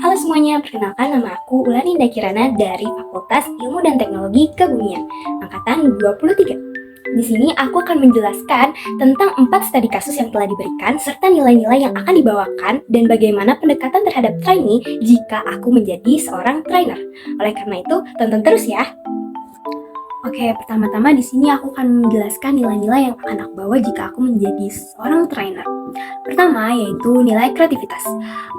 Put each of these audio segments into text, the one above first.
Halo semuanya, perkenalkan nama aku Ulaninda Kirana dari Fakultas Ilmu dan Teknologi Kebumian, Angkatan 23. Di sini aku akan menjelaskan tentang 4 studi kasus yang telah diberikan serta nilai-nilai yang akan dibawakan dan bagaimana pendekatan terhadap trainee jika aku menjadi seorang trainer. Oleh karena itu, tonton terus ya. Oke, pertama-tama di sini aku akan menjelaskan nilai-nilai yang akan aku bawa jika aku menjadi seorang trainer. Pertama, yaitu nilai kreativitas.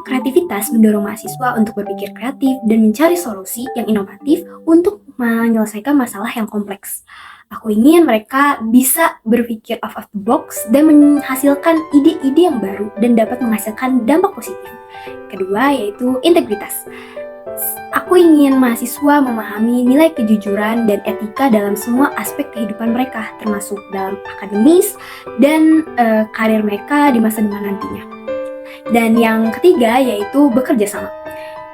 Kreativitas mendorong mahasiswa untuk berpikir kreatif dan mencari solusi yang inovatif untuk menyelesaikan masalah yang kompleks. Aku ingin mereka bisa berpikir out of the box dan menghasilkan ide-ide yang baru dan dapat menghasilkan dampak positif. Kedua, yaitu integritas. Aku ingin mahasiswa memahami nilai kejujuran dan etika dalam semua aspek kehidupan mereka, termasuk dalam akademis dan karir mereka di masa depan nantinya. Dan yang ketiga yaitu bekerja sama.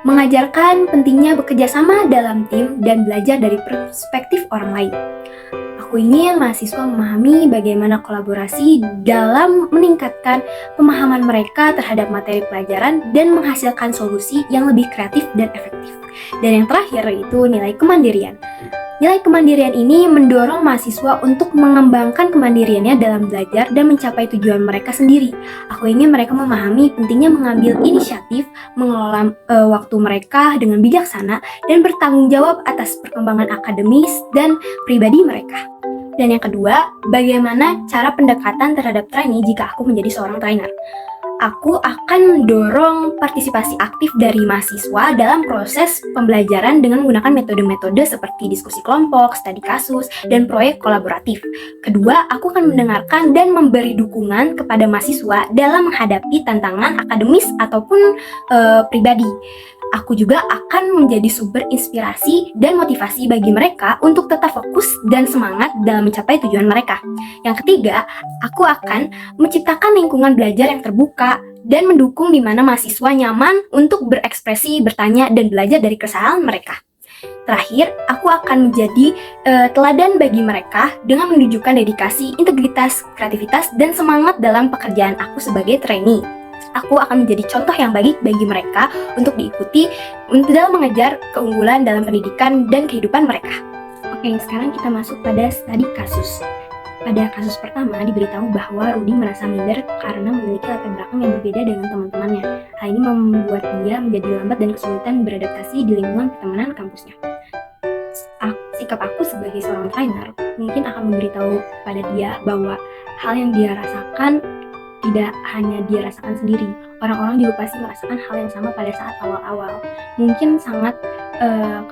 Mengajarkan pentingnya bekerja sama dalam tim dan belajar dari perspektif orang lain. Aku ingin mahasiswa memahami bagaimana kolaborasi dalam meningkatkan pemahaman mereka terhadap materi pelajaran dan menghasilkan solusi yang lebih kreatif dan efektif. Dan yang terakhir yaitu nilai kemandirian. Nilai kemandirian ini mendorong mahasiswa untuk mengembangkan kemandiriannya dalam belajar dan mencapai tujuan mereka sendiri. Aku ingin mereka memahami pentingnya mengambil inisiatif, mengelola waktu mereka dengan bijaksana, dan bertanggung jawab atas perkembangan akademis dan pribadi mereka. Dan yang kedua, bagaimana cara pendekatan terhadap trainee jika aku menjadi seorang trainer. Aku akan mendorong partisipasi aktif dari mahasiswa dalam proses pembelajaran dengan menggunakan metode-metode seperti diskusi kelompok, studi kasus, dan proyek kolaboratif. Kedua, aku akan mendengarkan dan memberi dukungan kepada mahasiswa dalam menghadapi tantangan akademis ataupun pribadi. Aku juga akan menjadi sumber inspirasi dan motivasi bagi mereka untuk tetap fokus dan semangat dalam mencapai tujuan mereka. Yang ketiga, aku akan menciptakan lingkungan belajar yang terbuka dan mendukung di mana mahasiswa nyaman untuk berekspresi, bertanya, dan belajar dari kesalahan mereka. Terakhir, aku akan menjadi teladan bagi mereka dengan menunjukkan dedikasi, integritas, kreativitas, dan semangat dalam pekerjaan aku sebagai trainee. Aku akan menjadi contoh yang baik bagi mereka untuk diikuti dalam mengejar keunggulan dalam pendidikan dan kehidupan mereka. Oke, sekarang kita masuk pada studi kasus. Pada kasus pertama, diberitahu bahwa Rudy merasa minder karena memiliki latar belakang yang berbeda dengan teman-temannya. Hal ini membuat dia menjadi lambat dan kesulitan beradaptasi di lingkungan pertemanan kampusnya. Sikap aku sebagai seorang trainer mungkin akan memberitahu pada dia bahwa hal yang dia rasakan tidak hanya dia rasakan sendiri. Orang-orang juga pasti merasakan hal yang sama pada saat awal-awal. Mungkin sangat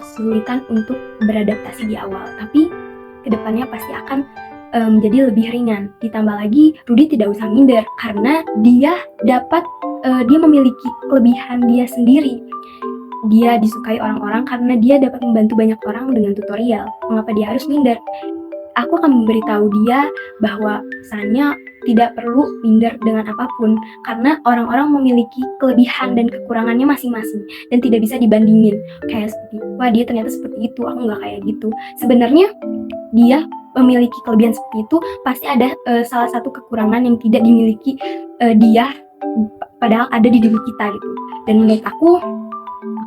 kesulitan untuk beradaptasi di awal, tapi kedepannya pasti akan menjadi lebih ringan. Ditambah lagi, Rudy tidak usah minder karena dia memiliki kelebihan dia sendiri. Dia disukai orang-orang karena dia dapat membantu banyak orang dengan tutorial. Mengapa dia harus minder? Aku akan memberitahu dia bahwa misalnya tidak perlu minder dengan apapun karena orang-orang memiliki kelebihan dan kekurangannya masing-masing dan tidak bisa dibandingin. Kayak seperti, wah dia ternyata seperti itu, aku nggak kayak gitu. Sebenarnya dia memiliki kelebihan seperti itu, pasti ada salah satu kekurangan yang tidak dimiliki dia, padahal ada di diri kita gitu. Dan menurut aku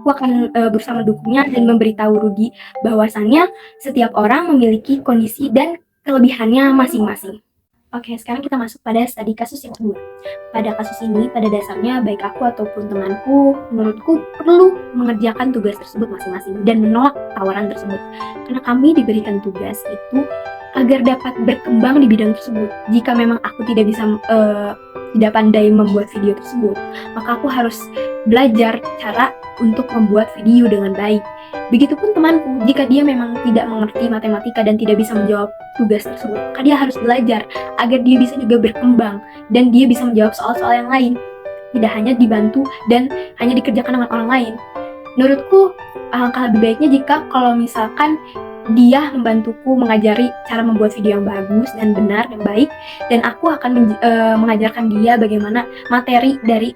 akan berusaha mendukungnya dan memberitahu Rudy bahwasannya setiap orang memiliki kondisi dan kelebihannya masing-masing. Oke, sekarang kita masuk pada studi kasus yang kedua. Pada kasus ini, pada dasarnya baik aku ataupun temanku, menurutku perlu mengerjakan tugas tersebut masing-masing dan menolak tawaran tersebut. Karena kami diberikan tugas itu agar dapat berkembang di bidang tersebut. Jika memang aku tidak pandai membuat video tersebut, maka aku harus belajar cara untuk membuat video dengan baik. Begitupun temanku, jika dia memang tidak mengerti matematika dan tidak bisa menjawab tugas tersebut, maka dia harus belajar agar dia bisa juga berkembang dan dia bisa menjawab soal-soal yang lain, tidak hanya dibantu dan hanya dikerjakan dengan orang lain. Menurutku, alangkah lebih baiknya jika kalau misalkan dia membantuku mengajari cara membuat video yang bagus dan benar dan baik, dan aku akan mengajarkan dia bagaimana materi dari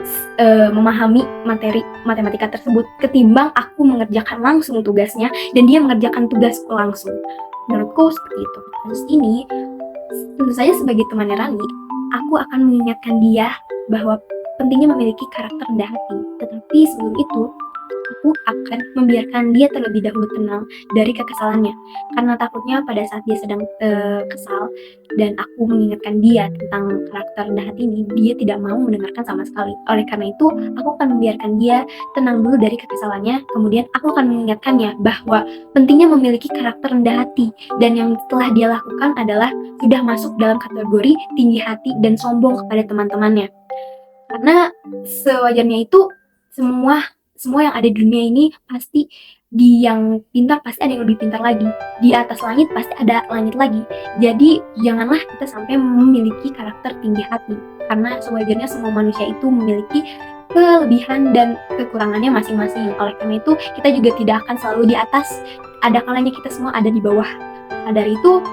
memahami materi matematika tersebut ketimbang aku mengerjakan langsung tugasnya dan dia mengerjakan tugasku langsung. Menurutku seperti itu. Kasus ini tentu saja sebagai temannya Rani, aku akan mengingatkan dia bahwa pentingnya memiliki karakter rendah hati. Tetapi sebelum itu, aku akan membiarkan dia terlebih dahulu tenang dari kekesalannya. Karena takutnya pada saat dia sedang kesal dan aku mengingatkan dia tentang karakter rendah hati ini, dia tidak mau mendengarkan sama sekali. Oleh karena itu, aku akan membiarkan dia tenang dulu dari kekesalannya, kemudian aku akan mengingatkannya bahwa pentingnya memiliki karakter rendah hati, dan yang telah dia lakukan adalah sudah masuk dalam kategori tinggi hati dan sombong kepada teman-temannya. Karena sewajarnya itu semua yang ada di dunia ini pasti di yang pintar pasti ada yang lebih pintar lagi. Di atas langit pasti ada langit lagi. Jadi janganlah kita sampai memiliki karakter tinggi hati. Karena sewajarnya semua manusia itu memiliki kelebihan dan kekurangannya masing-masing. Oleh karena itu kita juga tidak akan selalu di atas. Ada kalanya kita semua ada di bawah. Nah, dari itu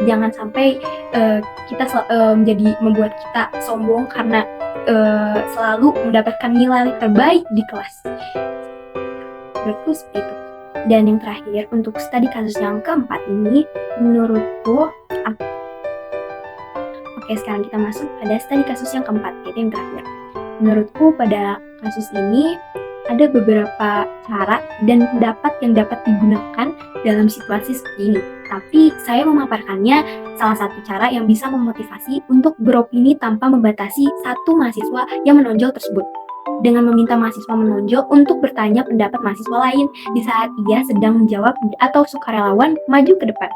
jangan sampai kita menjadi membuat kita sombong karena selalu mendapatkan nilai terbaik di kelas. Menurutku seperti itu. Dan yang terakhir, untuk studi kasus yang keempat ini, menurutku Oke, sekarang kita masuk pada studi kasus yang keempat, yaitu yang terakhir. Menurutku pada kasus ini ada beberapa cara dan pendapat yang dapat digunakan dalam situasi seperti ini. Tapi saya memaparkannya salah satu cara yang bisa memotivasi untuk beropini tanpa membatasi satu mahasiswa yang menonjol tersebut. Dengan meminta mahasiswa menonjol untuk bertanya pendapat mahasiswa lain di saat ia sedang menjawab atau sukarelawan maju ke depan.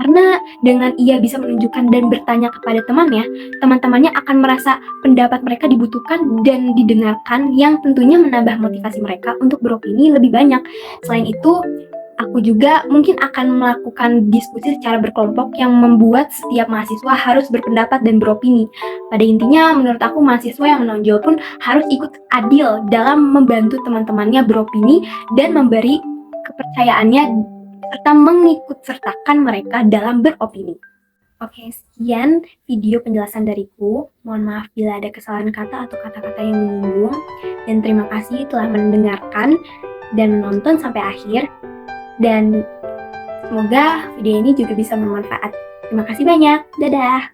Karena dengan ia bisa menunjukkan dan bertanya kepada temannya, teman-temannya akan merasa pendapat mereka dibutuhkan dan didengarkan, yang tentunya menambah motivasi mereka untuk beropini lebih banyak. Selain itu, aku juga mungkin akan melakukan diskusi secara berkelompok yang membuat setiap mahasiswa harus berpendapat dan beropini. Pada intinya, menurut aku mahasiswa yang menonjol pun harus ikut adil dalam membantu teman-temannya beropini dan memberi kepercayaannya serta mengikutsertakan mereka dalam beropini. Oke, sekian video penjelasan dariku. Mohon maaf bila ada kesalahan kata atau kata-kata yang menyinggung. Dan terima kasih telah mendengarkan dan menonton sampai akhir. Dan semoga video ini juga bisa bermanfaat. Terima kasih banyak. Dadah!